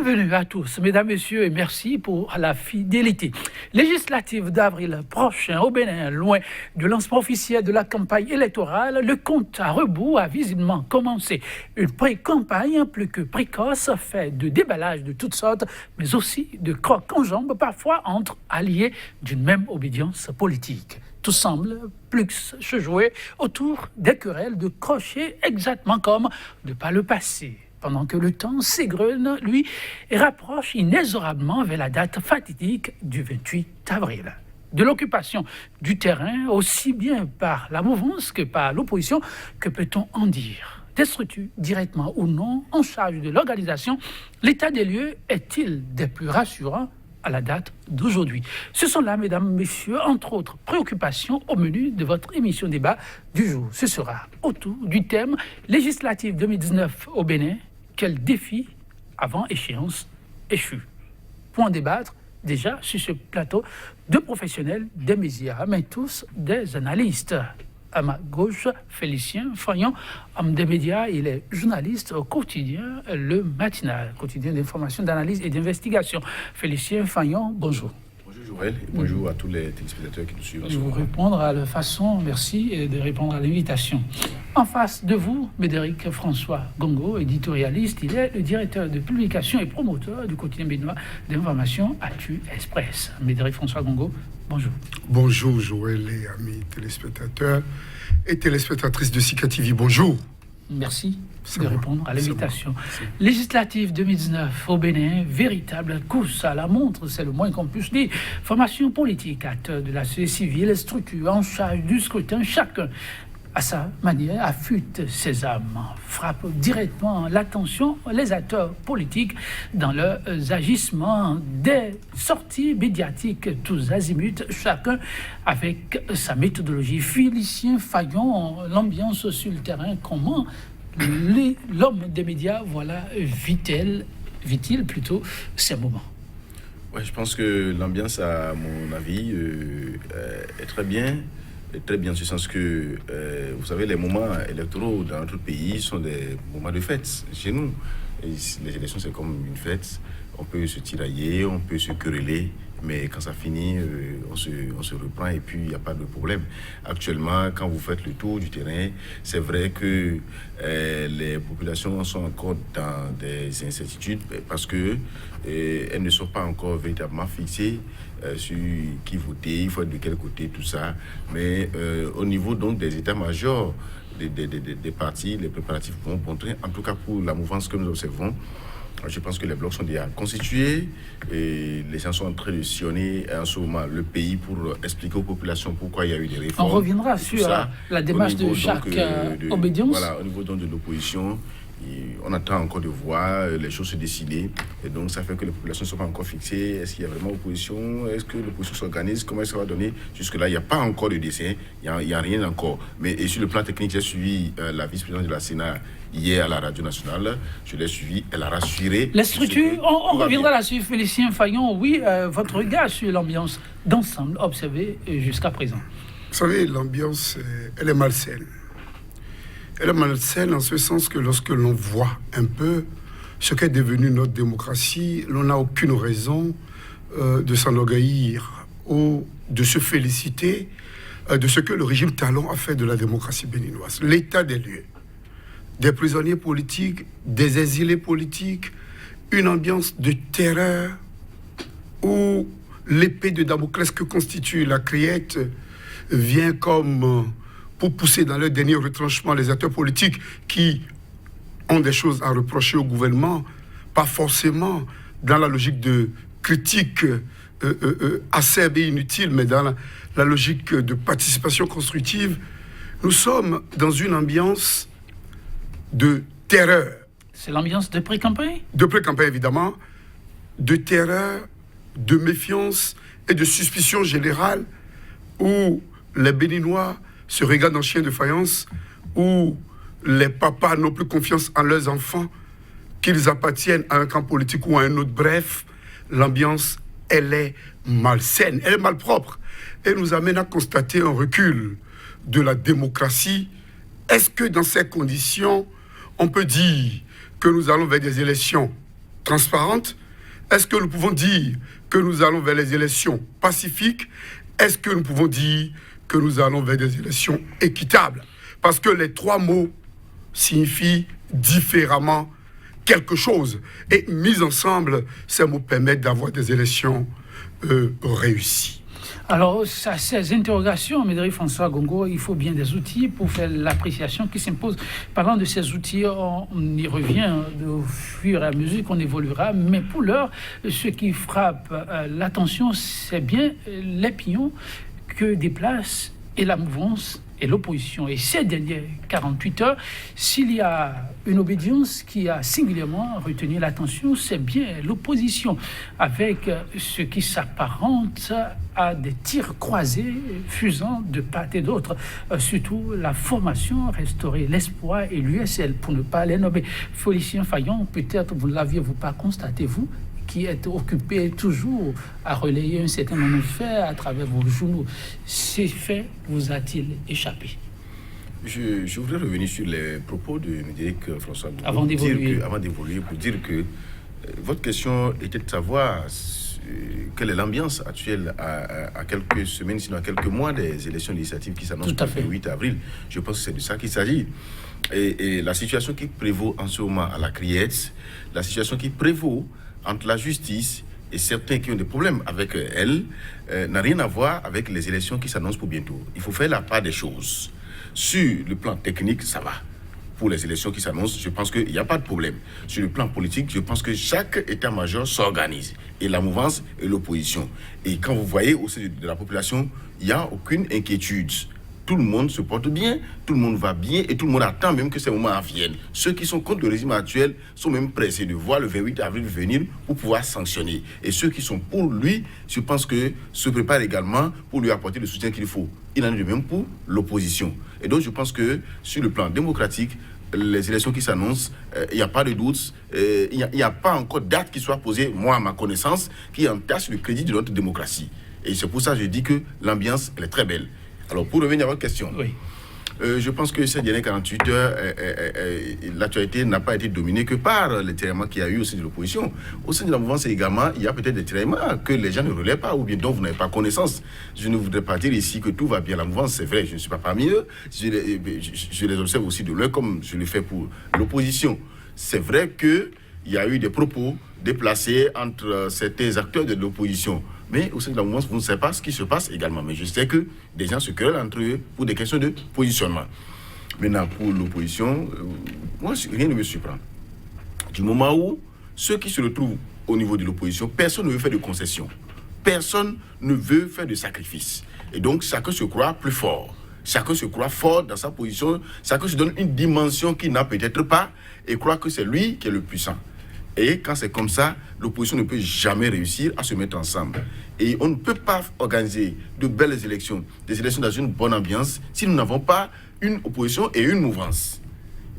Bienvenue à tous, mesdames, messieurs, et merci pour la fidélité. Législative d'avril prochain au Bénin, loin du lancement officiel de la campagne électorale, le compte à rebours a visiblement commencé. Une pré-campagne plus que précoce, faite de déballage de toutes sortes, mais aussi de crocs en jambes, parfois entre alliés d'une même obédience politique. Tout semble plus se jouer autour des querelles de crochets, exactement comme de par le passé. Pendant que le temps s'égrene, lui, et rapproche inexorablement vers la date fatidique du 28 avril. De l'occupation du terrain, aussi bien par la mouvance que par l'opposition, que peut-on en dire? Des structures, directement ou non, en charge de l'organisation, l'état des lieux est-il des plus rassurants à la date d'aujourd'hui? Ce sont là, mesdames, messieurs, entre autres préoccupations au menu de votre émission débat du jour. Ce sera autour du thème législatif 2019 au Bénin. Quel défi avant échéance échu? Pour en débattre, déjà sur ce plateau, deux professionnels des médias, mais tous des analystes. À ma gauche, Félicien Fagnon, homme des médias, il est journaliste au quotidien Le Matinal, quotidien d'information, d'analyse et d'investigation. Félicien Fagnon, bonjour. Bonjour Joël, et bonjour à tous les téléspectateurs qui nous suivent. Je vais vous répondre à la façon, merci, de répondre à l'invitation. En face de vous, Médéric François Gongo, éditorialiste, il est le directeur de publication et promoteur du quotidien béninois d'information Actu Express. Médéric François Gongo, bonjour. Bonjour Joël et amis téléspectateurs et téléspectatrices de Sika TV, bonjour. Merci de répondre à l'invitation. Législative 2019 au Bénin, véritable course à la montre, c'est le moins qu'on puisse dire. Formation politique, acteurs de la société civile, structure en charge du scrutin, chacun à sa manière affûte ses armes, frappe directement l'attention les acteurs politiques dans leurs agissements, des sorties médiatiques tous azimuts, chacun avec sa méthodologie. Félicien Fagnon, l'ambiance sur le terrain, comment l'homme des médias, voilà, vit-il plutôt ces moments? Ouais, je pense que l'ambiance, à mon avis, est très bien. Très bien, en ce sens que, vous savez, les moments électoraux dans notre pays sont des moments de fête chez nous. Et les élections, c'est comme une fête. On peut se tirailler, on peut se quereller, mais quand ça finit, on se reprend et puis il n'y a pas de problème. Actuellement, quand vous faites le tour du terrain, c'est vrai que les populations sont encore dans des incertitudes parce que elles ne sont pas encore véritablement fixées sur qui voter, il faut être de quel côté, tout ça. Mais au niveau donc des états-majors des partis, les préparatifs vont bon train. En tout cas, pour la mouvance que nous observons, je pense que les blocs sont déjà constitués et les gens sont en train de sillonner en ce moment le pays pour expliquer aux populations pourquoi il y a eu des réformes. On reviendra sur la démarche de chaque obédience. Voilà, au niveau donc de l'opposition, on attend encore de voir les choses se décider. Et donc, ça fait que les populations ne sont pas encore fixées. Est-ce qu'il y a vraiment opposition? Est-ce que l'opposition s'organise? Comment ça va donner? Jusque-là, il n'y a pas encore de dessin. Il n'y a rien encore. Mais sur le plan technique, j'ai suivi la vice-présidente de la Sénat hier à la radio nationale. Je l'ai suivi. Elle a rassuré. Les structures, on reviendra là-dessus. Félicien Fagnon, oui, votre regard sur l'ambiance d'ensemble observée jusqu'à présent. Vous savez, l'ambiance, elle est malsaine. Elle est malsaine en ce sens que lorsque l'on voit un peu ce qu'est devenu notre démocratie, l'on n'a aucune raison de s'enorgueillir ou de se féliciter de ce que le régime Talon a fait de la démocratie béninoise. L'état des lieux, des prisonniers politiques, des exilés politiques, une ambiance de terreur où l'épée de Damoclès que constitue la criette vient comme pour pousser dans leur dernier retranchement les acteurs politiques qui ont des choses à reprocher au gouvernement, pas forcément dans la logique de critique acerbe et inutile, mais dans la logique de participation constructive. Nous sommes dans une ambiance de terreur. C'est l'ambiance de pré-campagne? De pré-campagne, évidemment. De terreur, de méfiance et de suspicion générale où les Béninois se regardent en chien de faïence, où les papas n'ont plus confiance en leurs enfants, qu'ils appartiennent à un camp politique ou à un autre. Bref, l'ambiance, elle est malsaine, elle est malpropre. Elle nous amène à constater un recul de la démocratie. Est-ce que dans ces conditions, on peut dire que nous allons vers des élections transparentes? Est-ce que nous pouvons dire que nous allons vers les élections pacifiques? Est-ce que nous pouvons dire que nous allons vers des élections équitables? Parce que les trois mots signifient différemment quelque chose. Et mis ensemble, ces mots permettent d'avoir des élections réussies. Alors, ces interrogations, Médéric François Gongo, il faut bien des outils pour faire l'appréciation qui s'impose. Parlant de ces outils, on y revient au fur et à mesure qu'on évoluera. Mais pour l'heure, ce qui frappe l'attention, c'est bien les pions que déplacent et la mouvance et l'opposition. Et ces dernières 48 heures, s'il y a une obédience qui a singulièrement retenu l'attention, c'est bien l'opposition, avec ce qui s'apparente à des tirs croisés fusant de part et d'autre, surtout la formation restaurer l'espoir et l'USL, pour ne pas les nommer. Félicien Fayon, peut-être vous ne l'aviez-vous pas constaté, vous, qui êtes occupé toujours à relayer un certain nombre de faits à travers vos journaux. Ces faits vous a-t-il échappé? Je voudrais revenir sur les propos de Médéric François Gongo, avant d'évoluer, pour dire que votre question était de savoir quelle est l'ambiance actuelle à quelques semaines, sinon à quelques mois des élections législatives qui s'annoncent pour le 8 avril. Je pense que c'est de ça qu'il s'agit. Et la situation qui prévaut en ce moment à la Criette, la situation qui prévaut entre la justice et certains qui ont des problèmes avec elle, n'a rien à voir avec les élections qui s'annoncent pour bientôt. Il faut faire la part des choses. Sur le plan technique, ça va. Pour les élections qui s'annoncent, je pense qu'il n'y a pas de problème. Sur le plan politique, je pense que chaque état-major s'organise, et la mouvance et l'opposition. Et quand vous voyez au sein de la population, il n'y a aucune inquiétude. Tout le monde se porte bien, tout le monde va bien et tout le monde attend même que ces moments viennent. Ceux qui sont contre le régime actuel sont même pressés de voir le 28 avril venir pour pouvoir sanctionner. Et ceux qui sont pour lui, je pense que se préparent également pour lui apporter le soutien qu'il faut. Il en est de même pour l'opposition. Et donc je pense que sur le plan démocratique, les élections qui s'annoncent, il n'y a pas de doute, il n'y a pas encore date qui soit posée, moi à ma connaissance, qui entache le crédit de notre démocratie. Et c'est pour ça que je dis que l'ambiance, elle est très belle. Alors, pour revenir à votre question, oui. Je pense que ces dernières 48 heures, l'actualité n'a pas été dominée que par les tiraillements qu'il y a eu au sein de l'opposition. Au sein de la mouvance également, il y a peut-être des tiraillements que les gens ne relaient pas ou bien dont vous n'avez pas connaissance. Je ne voudrais pas dire ici que tout va bien. La mouvance, c'est vrai, je ne suis pas parmi eux. Je les observe aussi de loin comme je le fais pour l'opposition. C'est vrai qu'il y a eu des propos déplacés entre certains acteurs de l'opposition. Mais au sein de la mouvance, vous ne savez pas ce qui se passe également. Mais je sais que des gens se querellent entre eux pour des questions de positionnement. Maintenant, pour l'opposition, moi, rien ne me surprend. Du moment où ceux qui se retrouvent au niveau de l'opposition, personne ne veut faire de concessions. Personne ne veut faire de sacrifices. Et donc, chacun se croit plus fort. Chacun se croit fort dans sa position. Chacun se donne une dimension qu'il n'a peut-être pas et croit que c'est lui qui est le puissant. Et quand c'est comme ça, l'opposition ne peut jamais réussir à se mettre ensemble. Et on ne peut pas organiser de belles élections, des élections dans une bonne ambiance, si nous n'avons pas une opposition et une mouvance.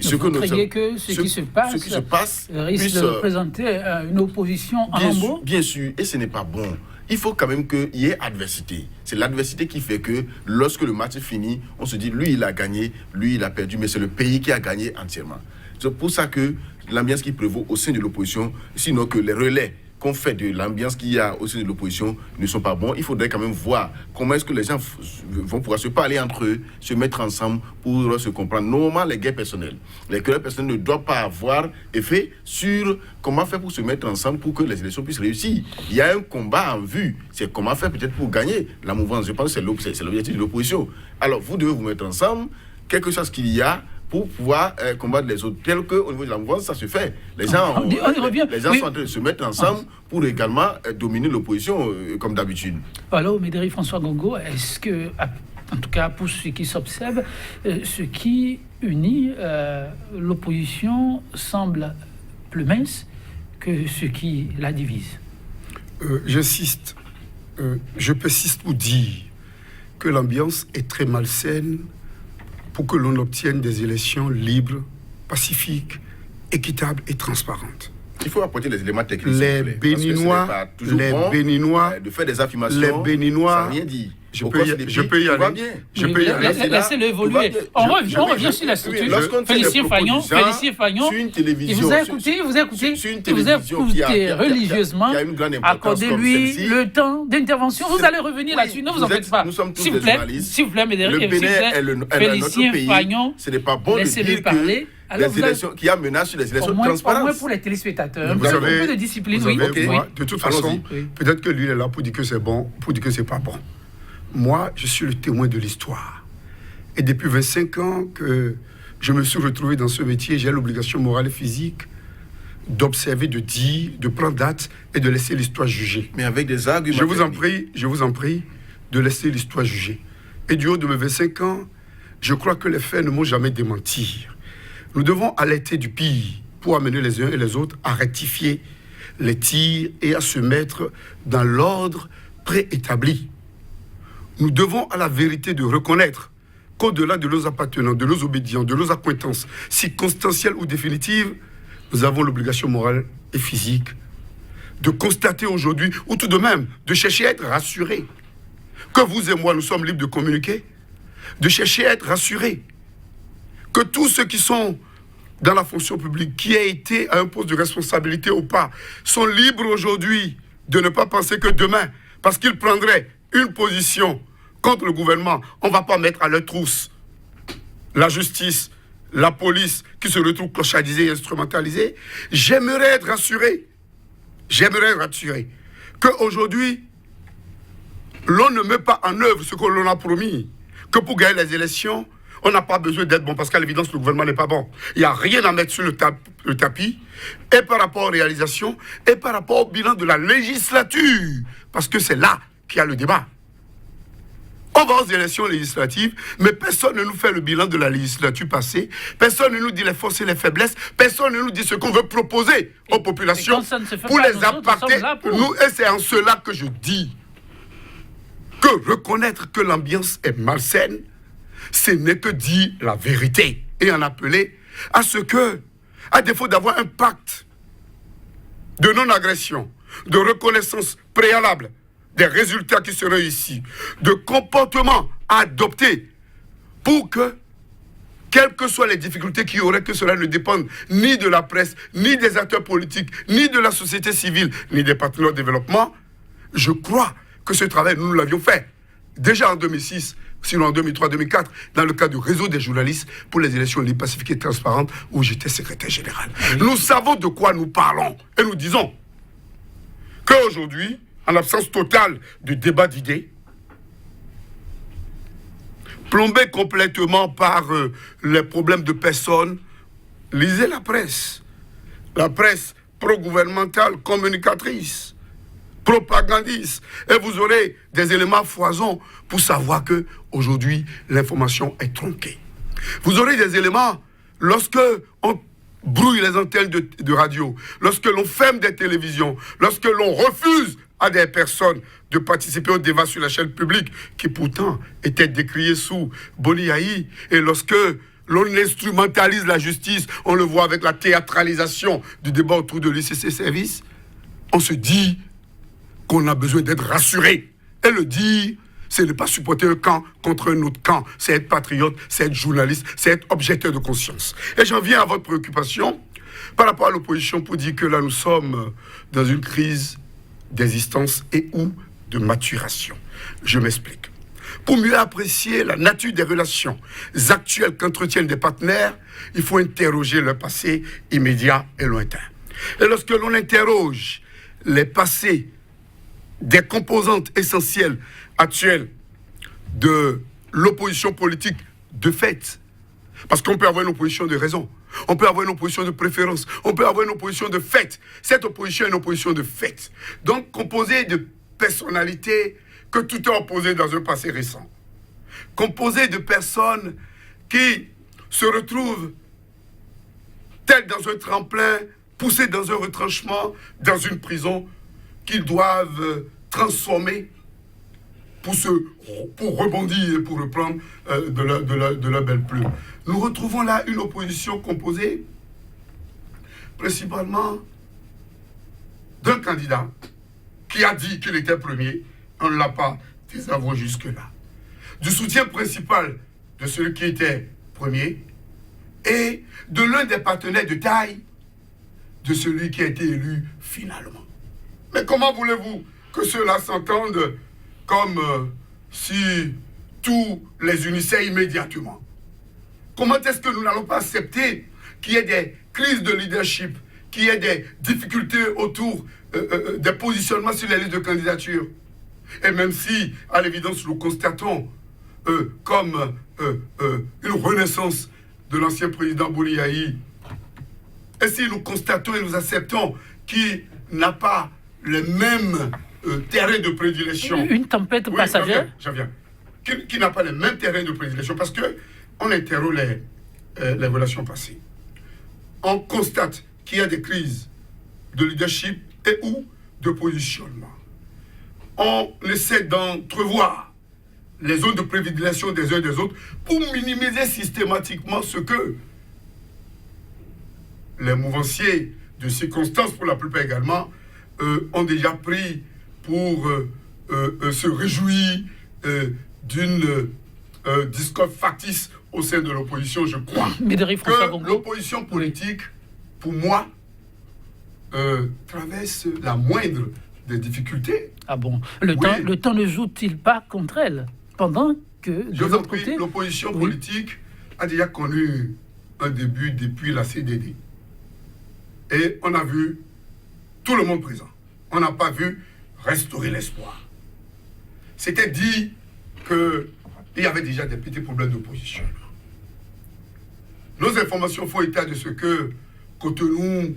Vous croyez que ce qui se passe risque de représenter une opposition en lambeaux? Bien sûr, et ce n'est pas bon. Il faut quand même qu'il y ait adversité. C'est l'adversité qui fait que lorsque le match est fini, on se dit, lui il a gagné, lui il a perdu, mais c'est le pays qui a gagné entièrement. C'est pour ça que l'ambiance qui prévaut au sein de l'opposition, sinon que les relais qu'on fait de l'ambiance qu'il y a au sein de l'opposition ne sont pas bons. Il faudrait quand même voir comment est-ce que les gens vont pouvoir se parler entre eux, se mettre ensemble pour se comprendre. Normalement, les guerres personnelles, les querelles personnelles ne doivent pas avoir effet sur comment faire pour se mettre ensemble pour que les élections puissent réussir. Il y a un combat en vue. C'est comment faire peut-être pour gagner la mouvance. Je pense que c'est l'objectif de l'opposition. Alors, vous devez vous mettre ensemble, quelque chose qu'il y a, pour pouvoir combattre les autres. Tel qu'au niveau de la mouvance, ça se fait. Les gens, les gens sont en train de se mettre ensemble pour également dominer l'opposition comme d'habitude. Alors, Médéric François Gongo, est-ce que, en tout cas pour ceux qui s'observent, ce qui unit l'opposition semble plus mince que ce qui la divise? Je persiste pour dire que l'ambiance est très malsaine pour que l'on obtienne des élections libres, pacifiques, équitables et transparentes. Il faut apporter les éléments techniques. Les Béninois, de faire des affirmations, ça n'a rien dit. Je au peux cours y- des je pays, peux y tout va aller. bien. Je peux y aller. Laissez-le évoluer. On revient sur la structure. Félicien Fagnon, sur une télévision, il vous a écouté, sur une il vous a télévision qui écouté a religieusement. une grande importance comme Accordez-lui celle-ci. le temps d'intervention. Vous allez revenir là-dessus. Ne vous en faites pas. Nous sommes tous S'il vous des plaît, journalistes. s'il vous plaît, Le Médéric, Bénin est notre Félicien pays. Fagnon, Ce n'est pas bon de laissez-le dire parler. que Alors, les élections, qu'il y a menace sur les élections au de moins transparence. pour les téléspectateurs, un Vous peu savez- de discipline, Vous oui. savez, Ok. moi, de toute façon, Allons-y. Oui. peut-être que lui il est là pour dire que c'est bon, pour dire que c'est pas bon. Moi, je suis le témoin de l'histoire. Et depuis 25 ans que je me suis retrouvé dans ce métier, j'ai l'obligation morale et physique d'observer, de dire, de prendre date et de laisser l'histoire juger. Mais avec des arguments. Je vous en techniques. prie de laisser l'histoire juger. Et du haut de mes 25 ans, je crois que les faits ne m'ont jamais démenti. Nous devons alerter du pire pour amener les uns et les autres à rectifier les tirs et à se mettre dans l'ordre préétabli. Nous devons à la vérité de reconnaître qu'au-delà de nos appartenants, de nos obédients, de nos accointances, circonstancielles ou définitives, nous avons l'obligation morale et physique de constater aujourd'hui, ou tout de même de chercher à être rassurés, que vous et moi, nous sommes libres de communiquer, de chercher à être rassurés, que tous ceux qui sont dans la fonction publique, qui aient été à un poste de responsabilité ou pas, sont libres aujourd'hui de ne pas penser que demain, parce qu'ils prendraient une position contre le gouvernement, on ne va pas mettre à leur trousse la justice, la police, qui se retrouve clochardisée et instrumentalisée. J'aimerais être rassuré, qu'aujourd'hui, l'on ne met pas en œuvre ce que l'on a promis, que pour gagner les élections, on n'a pas besoin d'être bon, parce qu'à l'évidence, le gouvernement n'est pas bon. Il n'y a rien à mettre sur le tapis, et par rapport aux réalisations, et par rapport au bilan de la législature, parce que c'est là qu'il y a le débat. On va aux élections législatives, mais personne ne nous fait le bilan de la législature passée, personne ne nous dit les forces et les faiblesses, personne ne nous dit ce qu'on veut proposer aux populations pour les impacter. Et c'est en cela que je dis que reconnaître que l'ambiance est malsaine, ce n'est que dire la vérité et en appeler à ce que, à défaut d'avoir un pacte de non-agression, de reconnaissance préalable des résultats qui seraient ici, de comportements adoptés pour que, quelles que soient les difficultés qu'il y aurait, que cela ne dépende ni de la presse, ni des acteurs politiques, ni de la société civile, ni des partenaires de développement, je crois que ce travail, nous l'avions fait déjà en 2006, sinon en 2003-2004, dans le cadre du réseau des journalistes pour les élections libres, pacifiques et transparentes, où j'étais secrétaire général. Oui. Nous savons de quoi nous parlons et nous disons qu'aujourd'hui, en absence totale de débat d'idées, plombé complètement par les problèmes de personnes, lisez la presse pro-gouvernementale, communicatrice, propagandiste, et vous aurez des éléments foisons pour savoir que aujourd'hui l'information est tronquée. Vous aurez des éléments lorsque on brouille les antennes de radio, lorsque l'on ferme des télévisions, lorsque l'on refuse à des personnes de participer au débat sur la chaîne publique qui pourtant était décriée sous Boni Yahi, et lorsque l'on instrumentalise la justice, on le voit avec la théâtralisation du débat autour de l'ICC Service, on se dit qu'on a besoin d'être rassuré. Et le dire, c'est ne pas supporter un camp contre un autre camp. C'est être patriote, c'est être journaliste, c'est être objecteur de conscience. Et j'en viens à votre préoccupation par rapport à l'opposition pour dire que là, nous sommes dans une crise d'existence et ou de maturation. Je m'explique. Pour mieux apprécier la nature des relations actuelles qu'entretiennent des partenaires, il faut interroger leur passé immédiat et lointain. Et lorsque l'on interroge les passés des composantes essentielles actuelles de l'opposition politique de fait, parce qu'on peut avoir une opposition de raison, on peut avoir une opposition de préférence, on peut avoir une opposition de fait. Cette opposition est une opposition de fait. Donc composée de personnalités que tout est opposé dans un passé récent. Composée de personnes qui se retrouvent telles dans un tremplin, poussées dans un retranchement, dans une prison, qu'ils doivent transformer pour rebondir et pour reprendre de la belle plume. Nous retrouvons là une opposition composée principalement d'un candidat qui a dit qu'il était premier, on ne l'a pas désavoué jusque-là, du soutien principal de celui qui était premier et de l'un des partenaires de taille de celui qui a été élu finalement. Mais comment voulez-vous que cela s'entende comme si tout les unissait immédiatement? Comment est-ce que nous n'allons pas accepter qu'il y ait des crises de leadership, qu'il y ait des difficultés autour des positionnements sur les listes de candidature? Et même si, à l'évidence, nous constatons comme une renaissance de l'ancien président Bouli-Yahi, et si nous constatons et nous acceptons qu'il n'a pas le même terrain de prédilection... Une tempête passagère? J'en viens. Qui n'a pas le même terrain de prédilection, parce qu'on interroge les relations passées. On constate qu'il y a des crises de leadership et ou de positionnement. On essaie d'entrevoir les zones de prédilection des uns et des autres pour minimiser systématiquement ce que les mouvanciers de circonstances, pour la plupart également, ont déjà pris pour se réjouir d'une discorde factice au sein de l'opposition, je crois. Que l'opposition politique, pour moi, traverse la moindre des difficultés. Ah bon? Le temps ne joue-t-il pas contre elle? Pendant que, je vous en prie, l'opposition politique a déjà connu un début depuis la CDD. Et on a vu tout le monde présent. On n'a pas vu restaurer l'espoir. C'était dit qu'il y avait déjà des petits problèmes d'opposition. Nos informations font état de ce que Cotonou,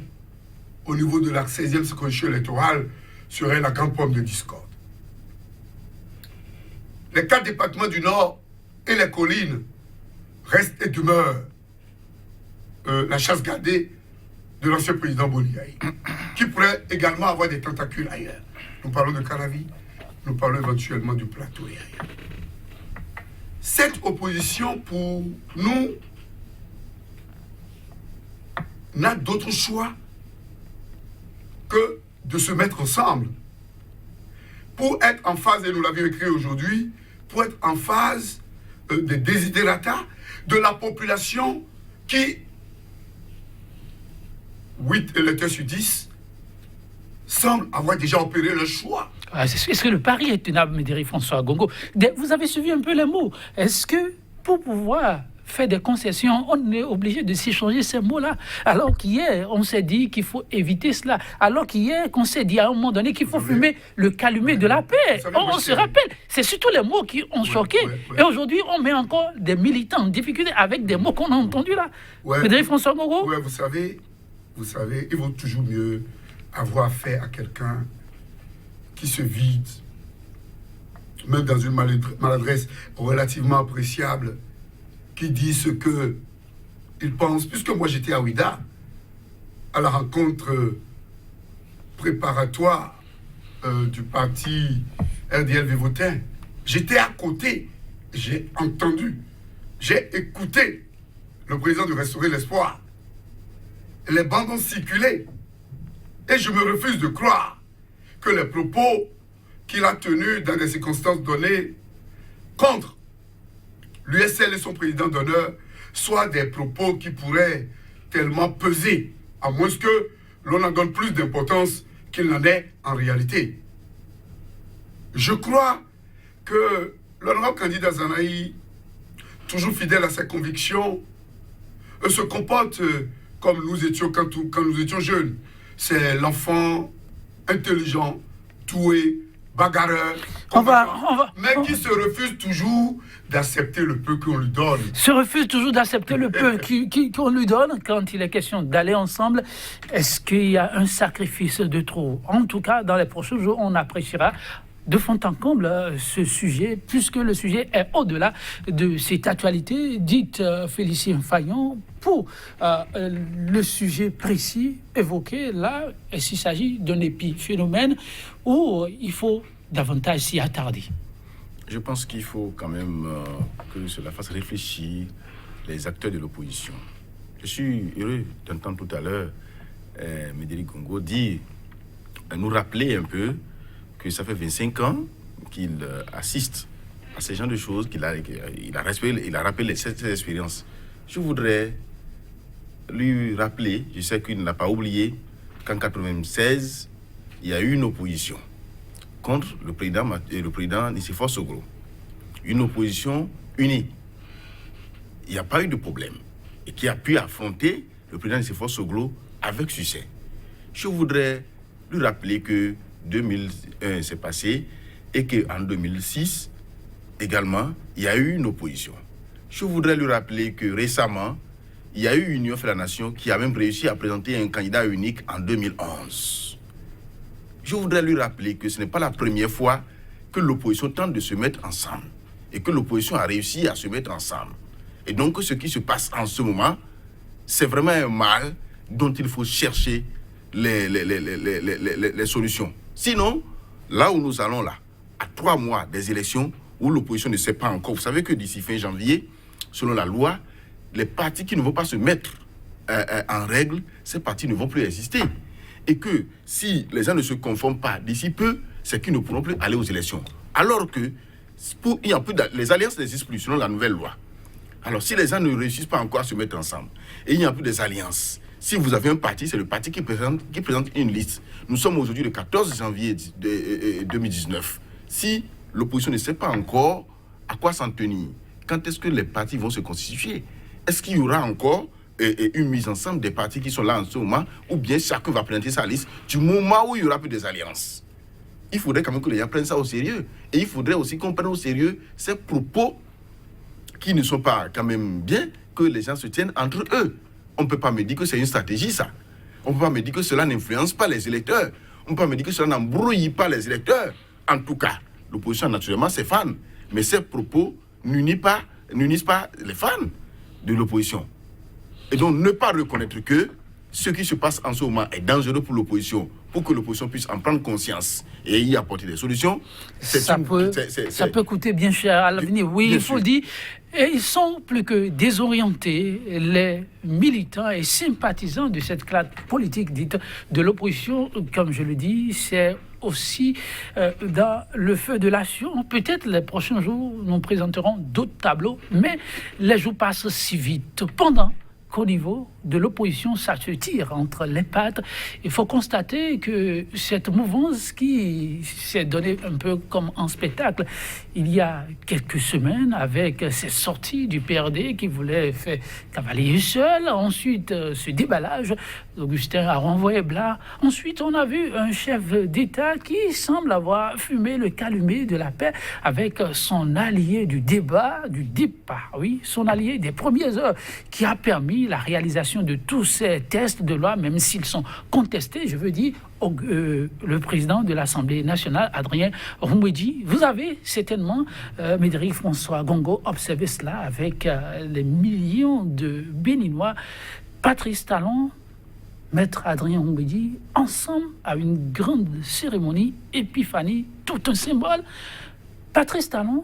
au niveau de la 16e circonscription électorale, serait la grande pomme de discorde. Les 4 départements du Nord et les collines restent et demeurent la chasse gardée de l'ancien président Bouli-Yahi, qui pourrait également avoir des tentacules ailleurs. Nous parlons de Caravi, nous parlons éventuellement du plateau et ailleurs. Cette opposition, pour nous, n'a d'autre choix que de se mettre ensemble pour être en phase, et nous l'avions écrit aujourd'hui, pour être en phase des desiderata de la population qui, 8 électeurs sur 10, semblent avoir déjà opéré le choix. Est-ce que le pari est tenable, Médéric François Gongo? Vous avez suivi un peu les mots. Est-ce que pour pouvoir faire des concessions, on est obligé de s'échanger ces mots-là? Alors qu'hier, on s'est dit qu'il faut éviter cela. Alors qu'hier, qu'on s'est dit à un moment donné qu'il faut fumer le calumet de la paix. On se rappelle, c'est surtout les mots qui ont choqué. Et aujourd'hui, on met encore des militants en difficulté avec des mots qu'on a entendus là. Médéric François Gongo? Oui, vous savez, il vaut toujours mieux avoir affaire à quelqu'un qui se vide, même dans une maladresse relativement appréciable, qui dit ce qu'il pense. Puisque moi j'étais à Ouida, à la rencontre préparatoire du parti RDL Vivotin, j'étais à côté, j'ai entendu, j'ai écouté le président de Restaurer l'Espoir. Les bandes ont circulé. Et je me refuse de croire que les propos qu'il a tenus dans des circonstances données contre l'USL et son président d'honneur soient des propos qui pourraient tellement peser, à moins que l'on en donne plus d'importance qu'il n'en est en réalité. Je crois que l'honorable candidat Zanaï, toujours fidèle à ses convictions, se comporte comme nous étions quand nous étions jeunes. C'est l'enfant intelligent, doué, bagarreur, mais qui se refuse toujours d'accepter le peu qu'on lui donne. Se refuse toujours d'accepter le peu qu'on lui donne quand il est question d'aller ensemble. Est-ce qu'il y a un sacrifice de trop? En tout cas, dans les prochains jours, on appréciera de fond en comble ce sujet, puisque le sujet est au-delà de cette actualité, dite Félicien Fayon, pour le sujet précis évoqué là, il s'agit d'un épiphénomène où il faut davantage s'y attarder. Je pense qu'il faut quand même que cela fasse réfléchir les acteurs de l'opposition. Je suis heureux d'entendre tout à l'heure Médéric Gongo nous rappeler un peu que ça fait 25 ans qu'il assiste à ces genres de choses, il a rappelé ses expériences. Je voudrais lui rappeler, je sais qu'il n'a pas oublié, qu'en 1996, il y a eu une opposition contre le président Nicéphore Soglo. Une opposition unie. Il n'y a pas eu de problème. Et qui a pu affronter le président Nicéphore Soglo avec succès. Je voudrais lui rappeler que 2001 s'est passé et qu'en 2006, également, il y a eu une opposition. Je voudrais lui rappeler que récemment, il y a eu Union fait la Nation qui a même réussi à présenter un candidat unique en 2011. Je voudrais lui rappeler que ce n'est pas la première fois que l'opposition tente de se mettre ensemble et que l'opposition a réussi à se mettre ensemble. Et donc, ce qui se passe en ce moment, c'est vraiment un mal dont il faut chercher les solutions. Sinon, là où nous allons là, à 3 mois des élections, où l'opposition ne sait pas encore, vous savez que d'ici fin janvier, selon la loi, les partis qui ne vont pas se mettre en règle, ces partis ne vont plus exister. Et que si les gens ne se conforment pas d'ici peu, c'est qu'ils ne pourront plus aller aux élections. Alors que les alliances n'existent plus selon la nouvelle loi. Alors si les gens ne réussissent pas encore à se mettre ensemble, et il n'y a plus des alliances, si vous avez un parti, c'est le parti qui présente une liste. Nous sommes aujourd'hui le 14 janvier 2019. Si l'opposition ne sait pas encore à quoi s'en tenir, quand est-ce que les partis vont se constituer? Est-ce qu'il y aura encore une mise ensemble des partis qui sont là en ce moment, ou bien chacun va présenter sa liste du moment où il y aura plus des alliances? Il faudrait quand même que les gens prennent ça au sérieux. Et il faudrait aussi qu'on prenne au sérieux ces propos qui ne sont pas quand même bien, que les gens se tiennent entre eux. On ne peut pas me dire que c'est une stratégie, ça. On ne peut pas me dire que cela n'influence pas les électeurs. On ne peut pas me dire que cela n'embrouille pas les électeurs. En tout cas, l'opposition a naturellement ses fans. Mais ces propos n'unissent pas les fans de l'opposition. Et donc, ne pas reconnaître que ce qui se passe en ce moment est dangereux pour l'opposition, pour que l'opposition puisse en prendre conscience et y apporter des solutions. Ça peut coûter bien cher à l'avenir. Oui, il faut le dire. Et ils sont plus que désorientés, les militants et sympathisants de cette classe politique dite de l'opposition. Comme je le dis, c'est aussi dans le feu de l'action. Peut-être les prochains jours, nous présenterons d'autres tableaux, mais les jours passent si vite. Pendant qu'au niveau de l'opposition, ça se tire entre les pattes. Il faut constater que cette mouvance qui s'est donnée un peu comme un spectacle il y a quelques semaines avec ces sorties du PRD qui voulait faire cavalier seul, ensuite ce déballage, Augustin a renvoyé Blas. Ensuite, on a vu un chef d'État qui semble avoir fumé le calumet de la paix avec son allié du débat, du départ, oui, son allié des premières heures qui a permis la réalisation de tous ces tests de loi, même s'ils sont contestés, je veux dire, le président de l'Assemblée nationale, Adrien Roumbédi. Vous avez certainement, Médéric François Gongo, observé cela avec les millions de Béninois. Patrice Talon, Maître Adrien Roumbédi, ensemble à une grande cérémonie, épiphanie, tout un symbole. Patrice Talon,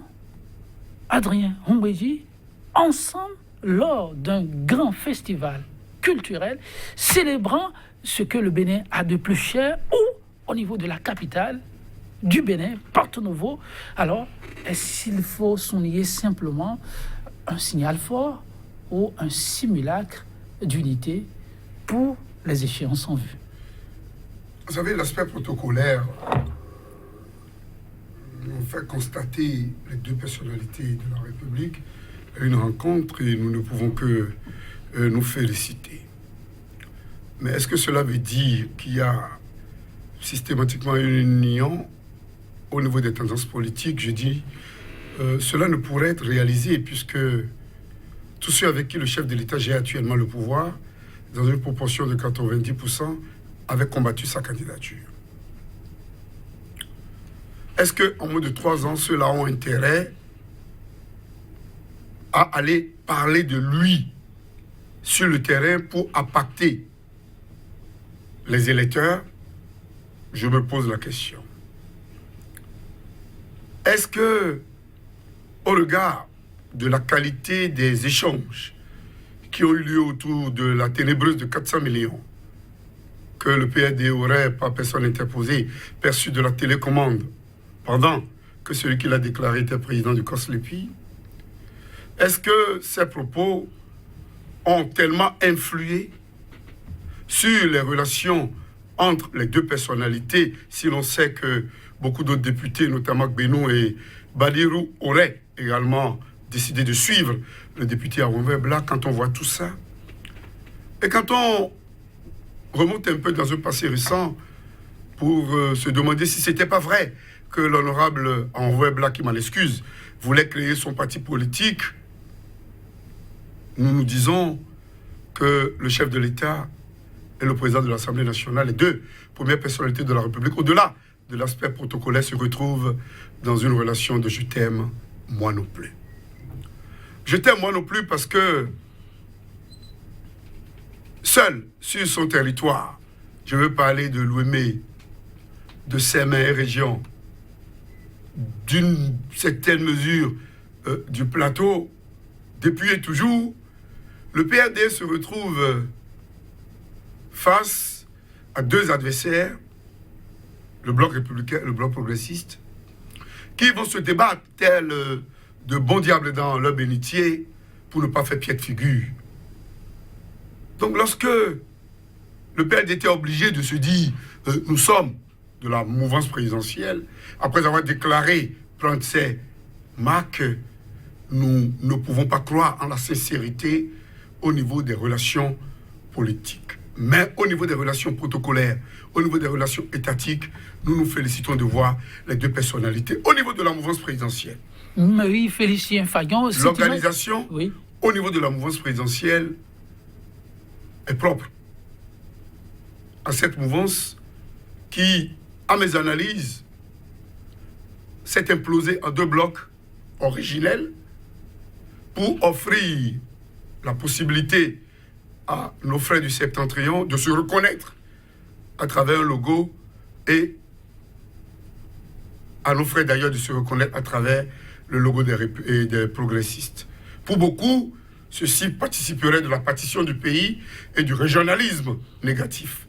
Adrien Roumbédi, ensemble lors d'un grand festival culturel célébrant ce que le Bénin a de plus cher ou au niveau de la capitale du Bénin, Porto Novo. Alors, est-ce qu'il faut souligner simplement un signal fort ou un simulacre d'unité pour les échéances en vue? Vous savez, l'aspect protocolaire nous fait constater les deux personnalités de la République à une rencontre et nous ne pouvons que nous féliciter. Mais est-ce que cela veut dire qu'il y a systématiquement une union au niveau des tendances politiques? Je dis, cela ne pourrait être réalisé puisque tous ceux avec qui le chef de l'État gère actuellement le pouvoir, dans une proportion de 90%, avaient combattu sa candidature. Est-ce qu'en moins de 3 ans, ceux-là ont intérêt à aller parler de lui sur le terrain pour impacter les électeurs? Je me pose la question. Est-ce que, au regard de la qualité des échanges qui ont eu lieu autour de la ténébreuse de 400 millions que le PRD aurait, par personne interposée, perçu de la télécommande pendant que celui qui l'a déclaré était président du COSLEPI? Est-ce que ces propos ont tellement influé sur les relations entre les deux personnalités, si l'on sait que beaucoup d'autres députés, notamment Gbénou et Badirou, auraient également décidé de suivre le député Aronver Bla, quand on voit tout ça? Et quand on remonte un peu dans un passé récent pour se demander si ce n'était pas vrai que l'honorable Aronver Bla, qui m'en excuse, voulait créer son parti politique, nous nous disons que le chef de l'État et le président de l'Assemblée nationale, les deux premières personnalités de la République, au-delà de l'aspect protocolaire, se retrouvent dans une relation de « je t'aime, moi non plus ». Je t'aime moi non plus parce que seul sur son territoire, je veux parler de Lomé, de ses mains régions, d'une certaine mesure du plateau, depuis et toujours, le PRD se retrouve face à deux adversaires, le bloc républicain et le bloc progressiste, qui vont se débattre tels de bons diables dans leur bénitier pour ne pas faire pied de figure. Donc lorsque le PRD était obligé de se dire nous sommes de la mouvance présidentielle, après avoir déclaré prendre ses marques, nous ne pouvons pas croire en la sincérité au niveau des relations politiques. Mais au niveau des relations protocolaires, au niveau des relations étatiques, nous nous félicitons de voir les deux personnalités au niveau de la mouvance présidentielle. Oui, Félicien Fayon. L'organisation, oui, au niveau de la mouvance présidentielle, est propre à cette mouvance qui, à mes analyses, s'est implosée en deux blocs originels pour offrir la possibilité à nos frères du Septentrion de se reconnaître à travers un logo et à nos frères d'ailleurs de se reconnaître à travers le logo des progressistes. Pour beaucoup, ceci participerait de la partition du pays et du régionalisme négatif.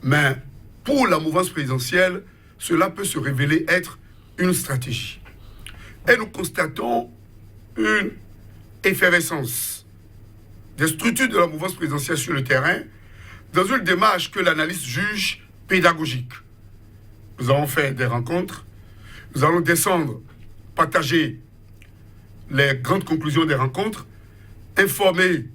Mais pour la mouvance présidentielle, cela peut se révéler être une stratégie. Et nous constatons une effervescence des structures de la mouvance présidentielle sur le terrain dans une démarche que l'analyste juge pédagogique. Nous avons fait des rencontres, nous allons descendre, partager les grandes conclusions des rencontres, informer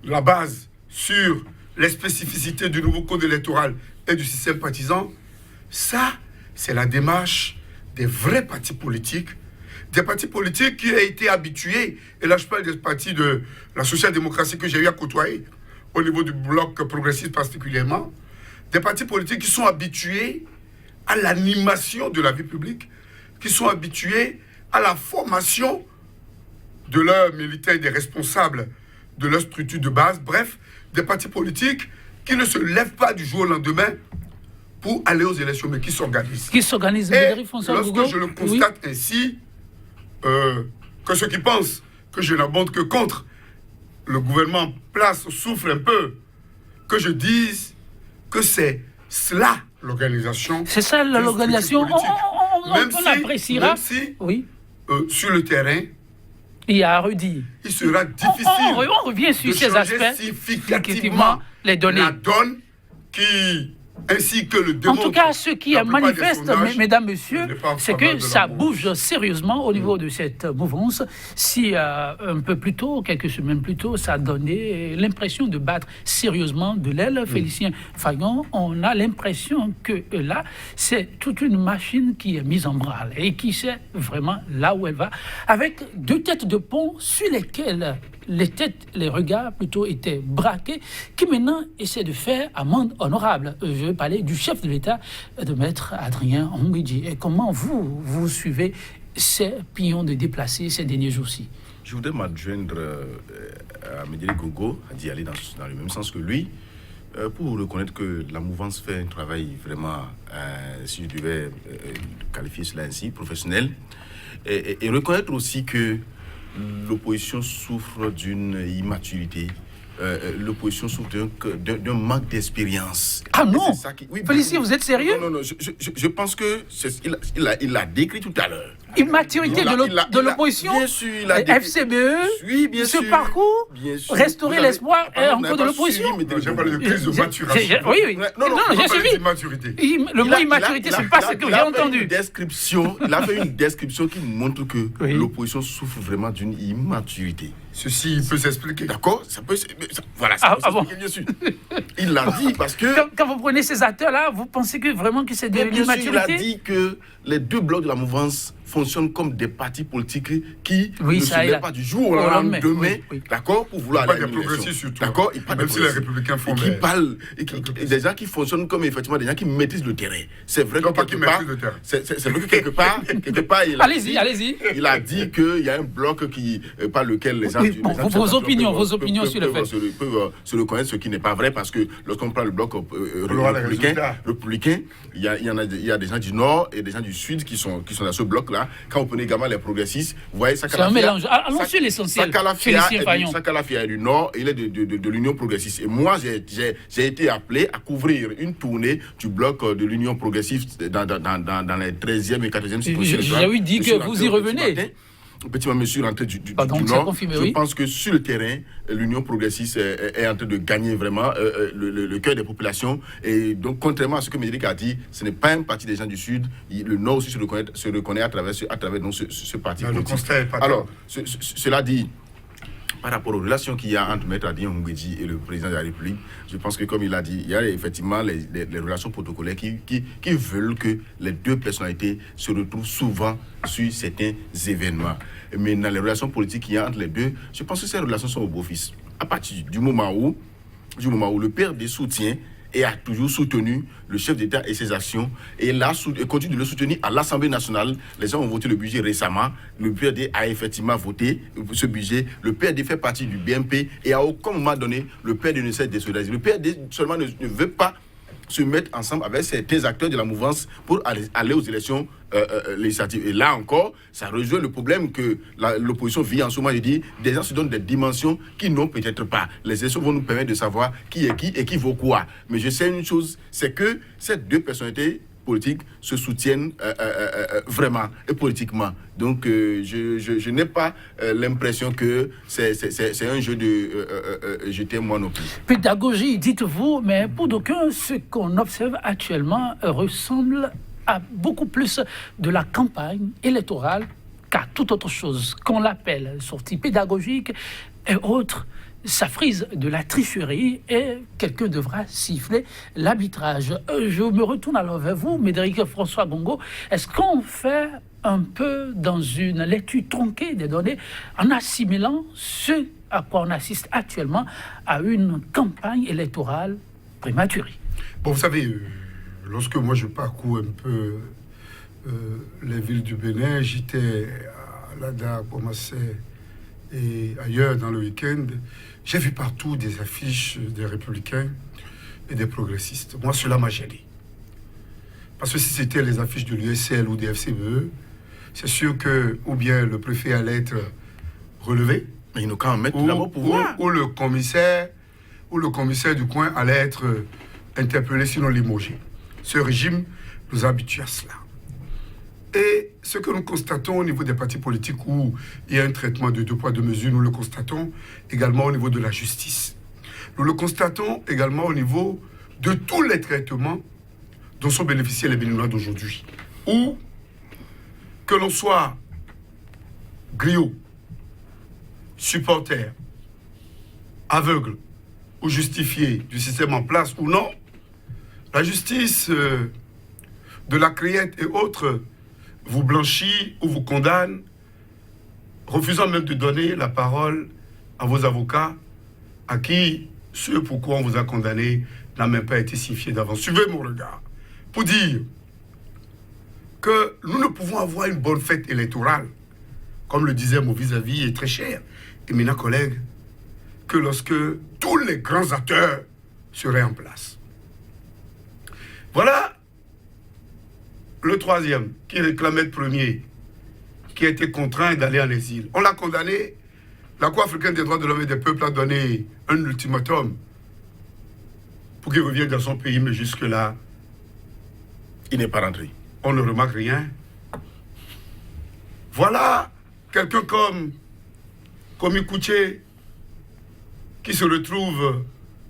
la base sur les spécificités du nouveau code électoral et du système partisan. Ça, c'est la démarche des vrais partis politiques, des partis politiques qui ont été habitués, et là je parle des partis de la social-démocratie que j'ai eu à côtoyer, au niveau du bloc progressiste particulièrement, des partis politiques qui sont habitués à l'animation de la vie publique, qui sont habitués à la formation de leurs militaires et des responsables de leur structure de base, bref, des partis politiques qui ne se lèvent pas du jour au lendemain pour aller aux élections, mais qui s'organisent. Qui s'organisent. Et lorsque je le constate ainsi, que ceux qui pensent que je n'abonde que contre le gouvernement en place souffrent un peu, que je dise que c'est cela l'organisation. C'est ça l'organisation. On appréciera. Même si oui. Sur le terrain, il y a à redire. Il sera difficile on revient sur ces aspects significativement les données. La donne qui, ainsi que le démontre. En tout cas, ce qui est manifeste, mesdames, messieurs, c'est que ça bouge sérieusement au niveau de cette mouvance. Si un peu plus tôt, quelques semaines plus tôt, ça donnait l'impression de battre sérieusement de l'aile, Félicien Fayon, on a l'impression que là, c'est toute une machine qui est mise en branle et qui sait vraiment là où elle va, avec deux têtes de pont sur lesquelles les regards plutôt étaient braqués, qui maintenant essaient de faire amende honorable. Je veux parler du chef de l'État, de maître Adrien Onguidji. Et comment vous suivez ces pions de déplacés ces derniers jours-ci? Je voudrais m'adjoindre à Médéric Gogo, à d'y aller dans le même sens que lui, pour reconnaître que la mouvance fait un travail vraiment, si je devais qualifier cela ainsi, professionnel, et reconnaître aussi que l'opposition souffre d'une immaturité l'opposition souffre d'un manque d'expérience. Ah non, oui, Félicien, vous êtes sérieux? Non, je pense que il l'a décrit tout à l'heure. Immaturité de l'opposition, bien sûr, il a décrit. FCBE, Oui, bien ce sûr. parcours, Bien sûr. restaurer l'espoir encore de l'opposition. J'ai parlé de crise de maturation. Oui. Non, j'ai suivi. Le mot immaturité, c'est pas ce que j'ai entendu. Il a fait une description qui montre que Oui. l'opposition souffre vraiment d'une immaturité. Ceci peut s'expliquer. D'accord? Voilà, Ah, ça peut bon. s'expliquer, bien sûr. Il l'a dit parce que... Quand vous prenez ces acteurs-là, vous pensez que vraiment que c'est de Bien sûr, il a l'immaturité? dit que les deux blocs de la mouvance fonctionnent comme des partis politiques qui Oui, ne ça, se il a- mettent pas du jour au au lendemain. lendemain, Oui. d'accord, pour vouloir Pas aller à des une élection. progressistes surtout. D'accord, il pas Même des si les progressistes. républicains font Et qui des- parlent, des gens qui fonctionnent comme effectivement des gens qui maîtrisent le terrain. C'est vrai Non, que pas quelque qui part, maîtrisent le terrain. c'est vrai que quelque part, il a Allez-y. il a dit qu'il y a un bloc par lequel les gens... Oui, les bon, gens vos peuvent- opinions peuvent- sur le peuvent fait. peuvent se reconnaître, ce qui n'est pas vrai, parce que lorsqu'on prend le bloc aura les résultats. républicain, il y a des gens du Nord et des gens du Sud qui sont dans ce bloc-là. Quand on prenait également les progressistes, vous voyez, C'est un mélange. Allons sur l'essentiel. Sakalafia Félicien Fayon. est du Nord, il est de l'Union progressiste. Et moi, j'ai été appelé à couvrir une tournée du bloc de l'Union progressiste dans les 13e et 14e circonscriptions. J'ai eu dit que vous y revenez. Petit moment, je suis rentré du donc c'est Nord. confirmé, Je oui. pense que sur le terrain, l'Union progressiste est en train de gagner vraiment le cœur des populations. Et donc, contrairement à ce que Médéric a dit, ce n'est pas un parti des gens du Sud. Le Nord aussi se reconnaît à travers donc, ce parti Le politique. constat est pas Alors, cela dit, par rapport aux relations qu'il y a entre Maître Adrien Mungweji et le président de la République, je pense que, comme il a dit, il y a effectivement les relations protocolaires qui veulent que les deux personnalités se retrouvent souvent sur certains événements. Mais dans les relations politiques qu'il y a entre les deux, je pense que ces relations sont au beau-fils. À partir du moment où le père des soutiens et a toujours soutenu le chef d'État et ses actions et continue de le soutenir à l'Assemblée nationale. Les gens ont voté le budget récemment. Le PRD a effectivement voté ce budget. Le PRD fait partie du BNP et à aucun moment donné, le PRD ne cesse de se réaliser. Le PRD seulement ne veut pas se mettre ensemble avec certains acteurs de la mouvance pour aller aux élections législatives. Et là encore, ça rejoint le problème que l'opposition vit en ce moment. Je dis, des gens se donnent des dimensions qu'ils n'ont peut-être pas. Les élections vont nous permettre de savoir qui est qui et qui vaut quoi. Mais je sais une chose, c'est que ces deux personnalités politiques se soutiennent vraiment et politiquement. Donc, je n'ai pas l'impression que c'est un jeu de jeter moi non plus. Pédagogie, dites-vous, mais pour d'aucuns, ce qu'on observe actuellement ressemble à beaucoup plus de la campagne électorale qu'à toute autre chose, qu'on l'appelle sortie pédagogique et autres. Ça frise de la tricherie et quelqu'un devra siffler l'arbitrage. Je me retourne alors vers vous, Médéric François Gongo. Est-ce qu'on fait un peu dans une lecture tronquée des données en assimilant ce à quoi on assiste actuellement à une campagne électorale prématurée? Bon, vous savez, lorsque moi je parcours un peu les villes du Bénin, j'étais à Lada, Pomassé et ailleurs dans le week-end, j'ai vu partout des affiches des républicains et des progressistes. Moi, cela m'a gêné. Parce que si c'était les affiches de l'USL ou des FCBE, c'est sûr que ou bien le préfet allait être relevé, Mais ils n'ont qu'à en mettre ou, là-bas pour voir. ou le commissaire du coin allait être interpellé, sinon limogé. Ce régime nous habitue à cela. Et ce que nous constatons au niveau des partis politiques où il y a un traitement de deux poids, deux mesures, nous le constatons également au niveau de la justice. Nous le constatons également au niveau de tous les traitements dont sont bénéficiés les Béninois d'aujourd'hui. Où que l'on soit griot, supporter, aveugle ou justifié du système en place ou non, la justice de la criette et autres vous blanchit ou vous condamne, refusant même de donner la parole à vos avocats, à qui ce pourquoi on vous a condamné n'a même pas été signifié d'avance. Suivez mon regard, pour dire que nous ne pouvons avoir une bonne fête électorale, comme le disait mon vis-à-vis et très cher, éminent collègue, que lorsque tous les grands acteurs seraient en place. Voilà le troisième, qui réclamait le premier, qui a été contraint d'aller en exil. On l'a condamné la Cour africaine des droits de l'homme et des peuples a donné un ultimatum pour qu'il revienne dans son pays, mais jusque-là, il n'est pas rentré. On ne remarque rien. Voilà quelqu'un comme Komi Kouché qui se retrouve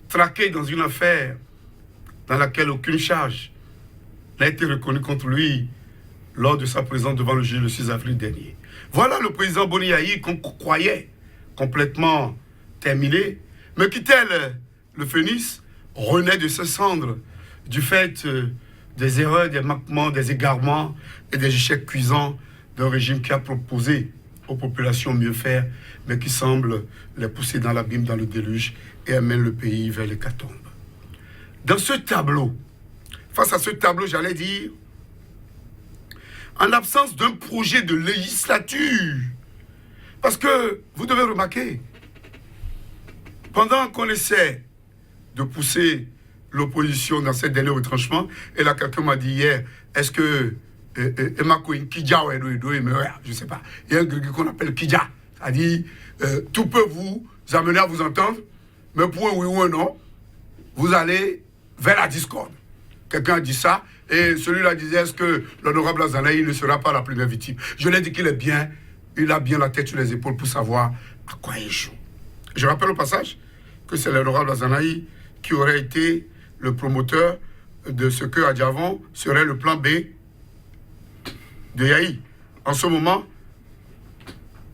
traqué dans une affaire dans laquelle aucune charge n'a été reconnue contre lui lors de sa présence devant le juge le 6 avril dernier. Voilà le président Boni Yayi qu'on croyait complètement terminé, mais qui tel le phénix renaît de ses cendres du fait des erreurs, des manquements, des égarements et des échecs cuisants d'un régime qui a proposé aux populations mieux faire, mais qui semble les pousser dans l'abîme, dans le déluge et amène le pays vers l'hécatombe. Dans ce tableau, face à ce tableau, j'allais dire, en l'absence d'un projet de législature, parce que vous devez remarquer, pendant qu'on essaie de pousser l'opposition dans ces derniers retranchements, et là quelqu'un m'a dit hier, est-ce que Kidja ou je ne sais pas, il y a un grégui qu'on appelle Kidja, c'est-à-dire tout peut vous amener à vous entendre, mais pour un oui ou un non, vous allez vers la discorde. Quelqu'un a dit ça, et celui-là disait, est-ce que l'honorable Azanaï ne sera pas la première victime? Je l'ai dit qu'il est bien, il a bien la tête sur les épaules pour savoir à quoi il joue. Je rappelle au passage que c'est l'honorable Azanaï qui aurait été le promoteur de ce que à Diavon serait le plan B de Yahi. En ce moment,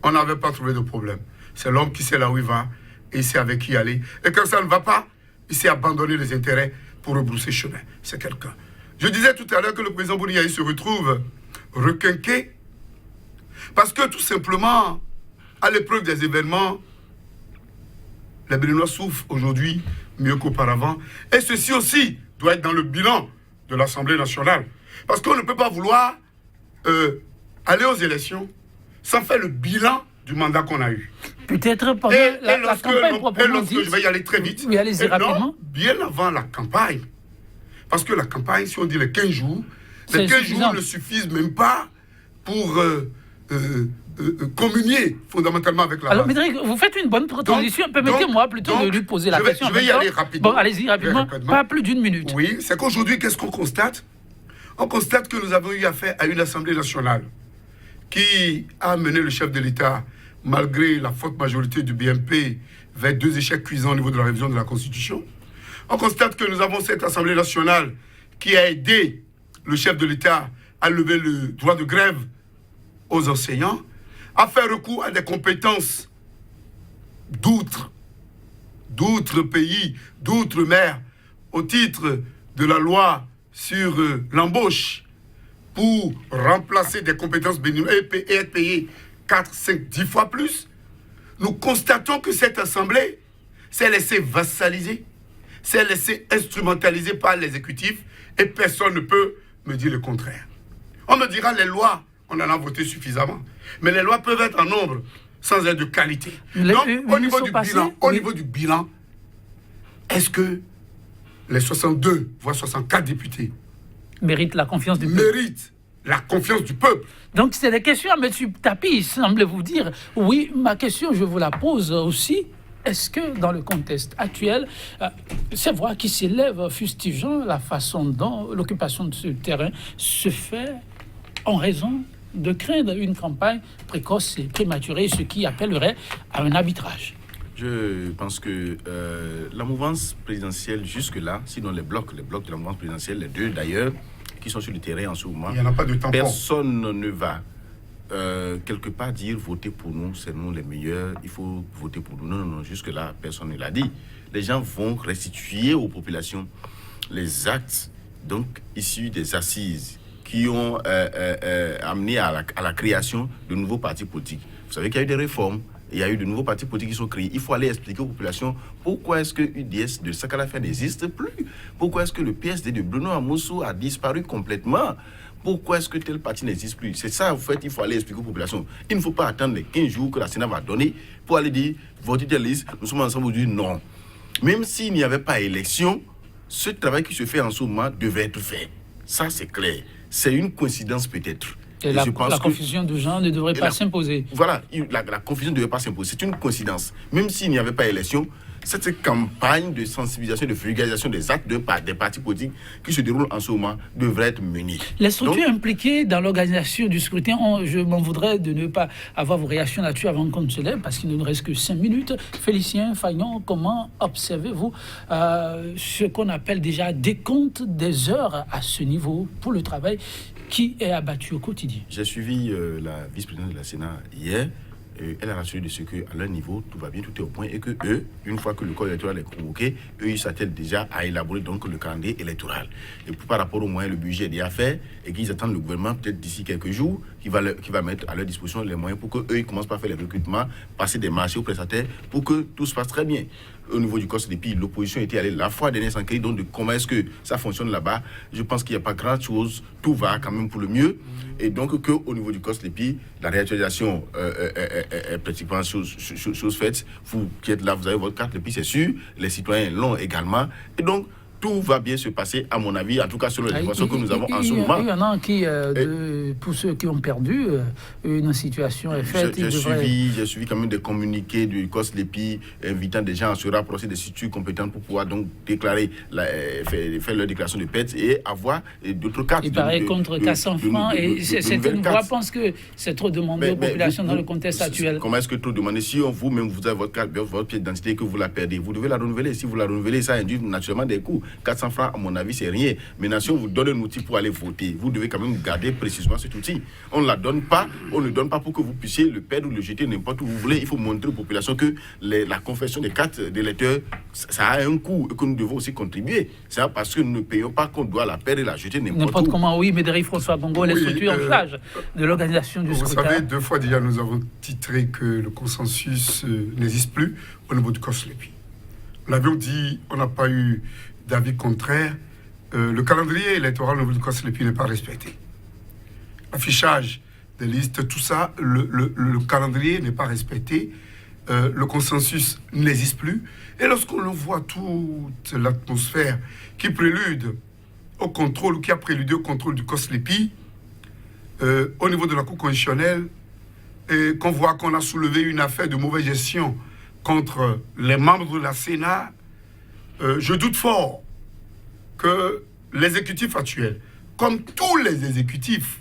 on n'avait pas trouvé de problème. C'est l'homme qui sait là où il va et il sait avec qui aller. Et quand ça ne va pas, il sait abandonner les intérêts pour rebrousser chemin. C'est quelqu'un. Je disais tout à l'heure que le président Boni Yahi se retrouve requinqué parce que tout simplement, à l'épreuve des événements, les Béninois souffrent aujourd'hui mieux qu'auparavant. Et ceci aussi doit être dans le bilan de l'Assemblée nationale. Parce qu'on ne peut pas vouloir aller aux élections sans faire le bilan du mandat qu'on a eu. Peut-être pendant la campagne proprement dite. Je vais y aller très vite. Oui, allez-y rapidement. Non, bien avant la campagne. Parce que la campagne, si on dit les 15 jours, les 15 jours ne suffisent même pas pour communier fondamentalement avec la base. Alors, Médéric, vous faites une bonne transition. Permettez-moi plutôt de lui poser la question. Je vais y aller rapidement. Bon, allez-y rapidement. Pas plus d'une minute. Oui, c'est qu'aujourd'hui, qu'est-ce qu'on constate? On constate que nous avons eu affaire à une Assemblée nationale qui a mené le chef de l'État, malgré la forte majorité du BMP, vers 2 échecs cuisants au niveau de la révision de la Constitution. On constate que nous avons cette Assemblée nationale qui a aidé le chef de l'État à lever le droit de grève aux enseignants, à faire recours à des compétences d'autres pays, d'outre-mer, au titre de la loi sur l'embauche, pour remplacer des compétences béninoises et être payé 4, 5, 10 fois plus. Nous constatons que cette Assemblée s'est laissée vassaliser, s'est laissée instrumentaliser par l'exécutif, et personne ne peut me dire le contraire. On me dira, les lois, on en a voté suffisamment, mais les lois peuvent être en nombre sans être de qualité. Donc, au niveau du bilan, est-ce que les 62, voire 64 députés méritent la confiance du peuple? Méritent la confiance du peuple. Donc, c'est des questions à mettre sur tapis, semble-vous dire. Oui, ma question, je vous la pose aussi. Est-ce que, dans le contexte actuel, ces voix qui s'élèvent fustigeant la façon dont l'occupation de ce terrain se fait en raison de craindre une campagne précoce et prématurée, ce qui appellerait à un arbitrage? Je pense que la mouvance présidentielle jusque-là, sinon les blocs de la mouvance présidentielle, les deux d'ailleurs, qui sont sur le terrain en ce moment, il n'y en a pas de tampon. Personne ne va quelque part dire voter pour nous, c'est nous les meilleurs, il faut voter pour nous. Non, jusque-là, personne ne l'a dit. Les gens vont restituer aux populations les actes donc issus des assises qui ont amené à la création de nouveaux partis politiques. Vous savez qu'il y a eu des réformes. Il y a eu de nouveaux partis politiques qui sont créés. Il faut aller expliquer aux populations pourquoi est-ce que l'UDS de Sakalafa n'existe plus. Pourquoi est-ce que le PSD de Bruno Amoussou a disparu complètement. Pourquoi est-ce que tel parti n'existe plus. C'est ça, en fait, il faut aller expliquer aux populations. Il ne faut pas attendre les 15 jours que la Sénat va donner pour aller dire, votez telle liste, nous sommes ensemble aujourd'hui. Non. Même s'il n'y avait pas élection, ce travail qui se fait en ce moment devait être fait. Ça, c'est clair. C'est une coïncidence peut-être. Et la confusion de genre ne devrait pas s'imposer. Voilà, la confusion ne devrait pas s'imposer. C'est une coïncidence. Même s'il n'y avait pas élection, cette campagne de sensibilisation, de vulgarisation des actes des partis politiques qui se déroulent en ce moment devrait être menée. Les structures impliquées dans l'organisation du scrutin, je m'en voudrais de ne pas avoir vos réactions là-dessus avant qu'on ne se lève, parce qu'il ne nous reste que 5 minutes. Félicien Fayon, comment observez-vous ce qu'on appelle déjà décompte des heures à ce niveau pour le travail qui est abattu au quotidien? J'ai suivi la vice-présidente de la Sénat hier. Elle a rassuré de ce qu'à leur niveau, tout va bien, tout est au point, et que eux, une fois que le corps électoral est convoqué, eux, ils s'attellent déjà à élaborer donc le calendrier électoral. Et par rapport au moyen, le budget est déjà fait, et qu'ils attendent le gouvernement, peut-être d'ici quelques jours, qui va mettre à leur disposition les moyens pour qu'eux, ils commencent par faire les recrutements, passer des marchés aux prestataires, pour que tout se passe très bien. Au niveau du COSLEPI, l'opposition était allée la fois dernière sans créer, donc de comment est-ce que ça fonctionne là-bas. Je pense qu'il n'y a pas grand-chose, tout va quand même pour le mieux. Et donc qu'au niveau du COSLEPI, la réactualisation est pratiquement chose faite. Vous qui êtes là, vous avez votre carte, l'EPI, c'est sûr. Les citoyens l'ont également. Et donc, tout va bien se passer, à mon avis, en tout cas selon les informations que nous avons en ce moment. Il y en a qui, pour ceux qui ont perdu, une situation est faite. J'ai suivi quand même des communiqués du COSLEPI invitant des gens à se rapprocher des structures compétentes pour pouvoir donc déclarer, faire leur déclaration de perte et avoir d'autres cartes. Il paraît contre 400 francs et certaines voix pensent que c'est trop demandé aux populations dans le contexte actuel. Comment est-ce que trop demandé? Si vous-même vous avez votre carte, votre pièce d'identité que vous la perdez, vous devez la renouveler. Si vous la renouvelez, ça induit naturellement des coûts. 400 francs, à mon avis, c'est rien. Maintenant, si on vous donne un outil pour aller voter, vous devez quand même garder précisément cet outil. On ne le donne pas pour que vous puissiez le perdre ou le jeter n'importe où vous voulez. Il faut montrer aux populations que la confession des cartes d'électeurs, ça a un coût et que nous devons aussi contribuer. C'est parce que nous ne payons pas qu'on doit la perdre et la jeter n'importe où. Comment, oui, Médéric François Bongo, les structures en charge de l'organisation du scrutin. Vous savez, 2 fois déjà, nous avons titré que le consensus n'existe plus au niveau du COSLEPI. Nous l'avions dit, on n'a pas eu d'avis contraire. Le calendrier électoral au niveau du COSLEPI n'est pas respecté. Affichage des listes, tout ça, le calendrier n'est pas respecté. Le consensus n'existe plus. Et lorsqu'on le voit, toute l'atmosphère qui prélude au contrôle, ou qui a préludé au contrôle du COSLEPI, au niveau de la Cour constitutionnelle, et qu'on voit qu'on a soulevé une affaire de mauvaise gestion contre les membres de la Sénat, je doute fort que l'exécutif actuel, comme tous les exécutifs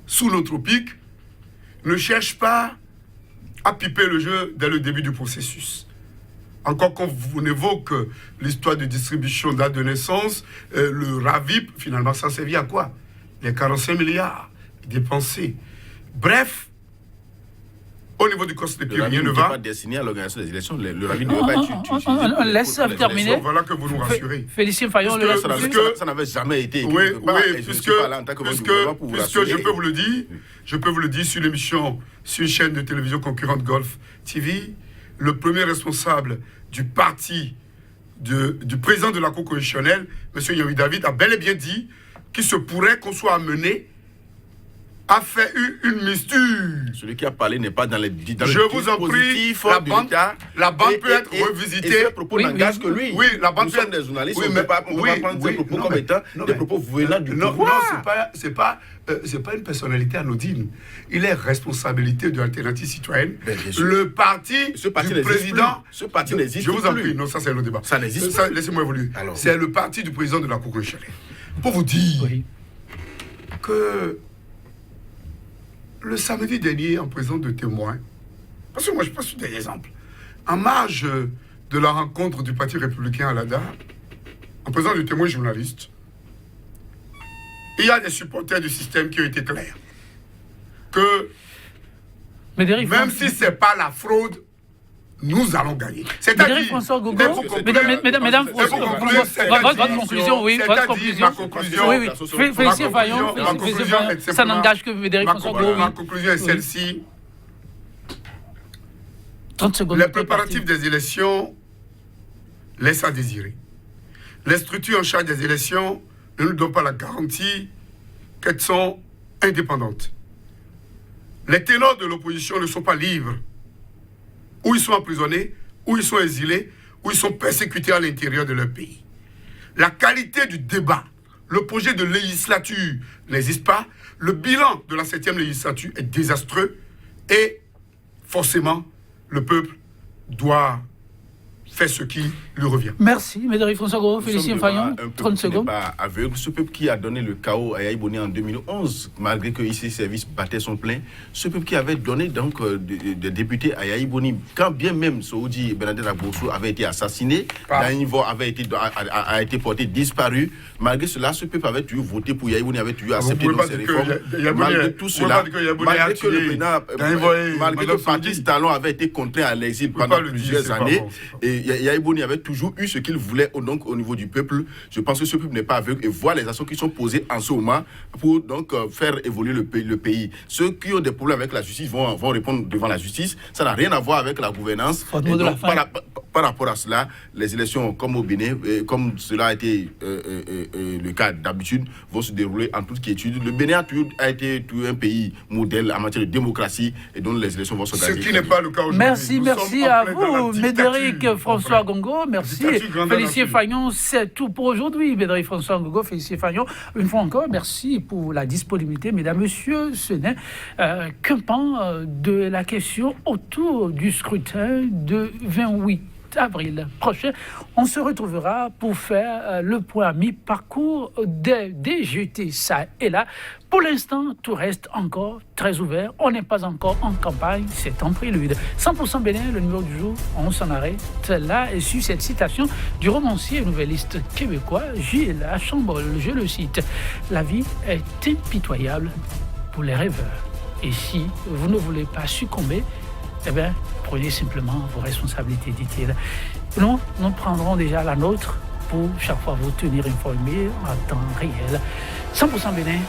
sous notre pic, ne cherche pas à piper le jeu dès le début du processus. Encore qu'on vous évoque l'histoire de distribution d'actes de naissance, le RAVIP, finalement, ça servit à quoi? Les 45 milliards dépensés. Bref, au niveau du COSLEPI, rien ne va. Pas destiné à l'organisation des élections. Le RAVIP ne va pas être on laisse terminer. Voilà que vous nous rassurez. Félicien Fayon, ça n'avait jamais été. Oui, puisque je peux vous le dire, sur l'émission, sur une chaîne de télévision concurrente Golf TV, le premier responsable du parti du président de la Cour constitutionnelle, M. Yomi David, a bel et bien dit qu'il se pourrait qu'on soit amené a fait une misture. Celui qui a parlé n'est pas dans les Je vous en prie, la bande peut être revisitée. Et ses propos n'engagent que lui. Oui, la bande peut être des journalistes. On ne peut pas prendre ses propos comme étant des propos venant du pouvoir. Non, c'est pas une personnalité anodine. Il est responsabilité de l'alternative citoyenne. Le parti du président. Ce parti n'existe plus. Je vous en prie, non, ça c'est le débat. Ça n'existe pas. Laissez-moi évoluer. C'est le parti du président de la Cour constitutionnelle. Pour vous dire que le samedi dernier, en présence de témoins, parce que moi je passe des exemples, en marge de la rencontre du Parti républicain à l'ADA, en présence de témoins journalistes, il y a des supporters du système qui ont été clairs. Que même si ce n'est pas la fraude, nous allons gagner. C'est-à-dire, François Gogo, mesdames, votre conclusion, oui, votre conclusion. Oui, Félicien Fayon, ça n'engage que Médéric François Gogo. Ma conclusion est celle-ci. 30 secondes. Les préparatifs des élections laissent à désirer. Les structures en charge des élections ne nous donnent pas la garantie qu'elles sont indépendantes. Les ténors de l'opposition ne sont pas libres. Ou ils sont emprisonnés, ou ils sont exilés, ou ils sont persécutés à l'intérieur de leur pays. La qualité du débat, le projet de législature n'existe pas, le bilan de la 7e législature est désastreux et forcément, le peuple doit faire ce qui lui revient. Merci, Médéric François Gros, Félicien Fayon, 30 secondes. Pas aveugle. Ce peuple qui a donné le chaos à Yaya Boni en 2011, malgré que ici service battait son plein, ce peuple qui avait donné donc des députés à Yaya Boni, quand bien même Soudi Bernadette Agbossou avait été assassiné, Daïnvo a été porté disparu, malgré cela, ce peuple avait toujours voté pour Yaya Boni, avait toujours accepté ses réformes. Malgré tout cela, malgré que le président, malgré que Patrice Talon avait été contraint à l'exil pendant plusieurs années, et Yaya Boni avait toujours eu ce qu'il voulait donc, au niveau du peuple. Je pense que ce peuple n'est pas aveugle et voit les actions qui sont posées en ce moment pour donc faire évoluer le pays. Ceux qui ont des problèmes avec la justice vont répondre devant la justice. Ça n'a rien à voir avec la gouvernance. Et donc, par rapport à cela, les élections comme au Bénin, comme cela a été le cas d'habitude, vont se dérouler en toute quiétude. Le Bénin a été un pays modèle en matière de démocratie et donc les élections vont s'organiser. Ce qui n'est pas le cas aujourd'hui. Merci à vous, Médéric François Gongo. Merci, Félicien Fayon. C'est tout pour aujourd'hui, Médéric François Gongo, Félicien Fayon. Une fois encore, merci pour la disponibilité, mesdames, messieurs. Ce n'est qu'un pan de la question autour du scrutin de 28 avril prochain. On se retrouvera pour faire le point mi-parcours des DGT, ça et là. Pour l'instant, tout reste encore très ouvert. On n'est pas encore en campagne, c'est en prélude. 100% Bénin, le numéro du jour, on s'en arrête là et sur cette citation du romancier et nouvelliste québécois Gilles Archambault. Je le cite: la vie est impitoyable pour les rêveurs. Et si vous ne voulez pas succomber, eh bien, prenez simplement vos responsabilités, dit-il. Nous prendrons déjà la nôtre pour chaque fois vous tenir informés en temps réel. 100% Bénin,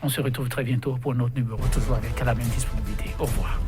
on se retrouve très bientôt pour notre numéro, toujours avec la même disponibilité. Au revoir.